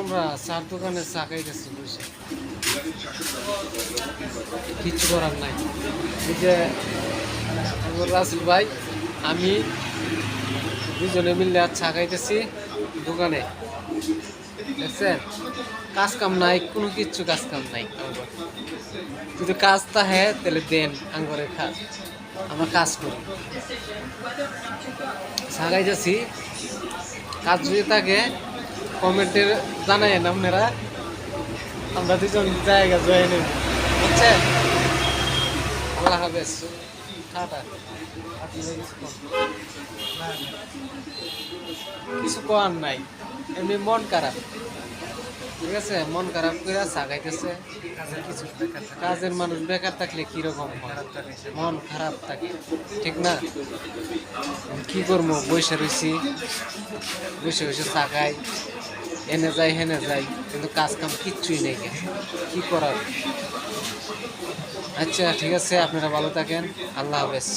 আমরা চার দোকানে চা খাইতেছি বসে, কিচ্ছু করার নাই। এই যে রাসেল ভাই আমি দুজনে মিলে আর চা খাইতেছি দোকানে, দেখছেন? কাজ কাম নাই, কোনো কিচ্ছু কাজ কাম নাই। যদি কাজ থাকে তাহলে দেন আঙ্গরে কাজ, আমরা কাজ করি। চা খাইতেছি, কাজ যদি থাকে কমেন্টে জানাইন আপনারা, আমরা দুজন জায়গা জয়েন হইব, বুঝছেন? আল্লাহ হাফেজ, টাটা। কিছু করার নাই, এমনি মন খারাপ, ঠিক আছে? মন খারাপ করে চা খাইতেছে। কাজের মানুষ বেকার থাকলে কিরকম হয়? মন খারাপ থাকে, ঠিক না? কি করবো, বসে রয়েছি, বসে বসে চা খাই, এনে যাই হেনে যাই, কিন্তু কাজ কাম কিচ্ছুই নেই, কি করার? আচ্ছা ঠিক আছে, আপনারা ভালো থাকেন, আল্লাহ হাফেজ।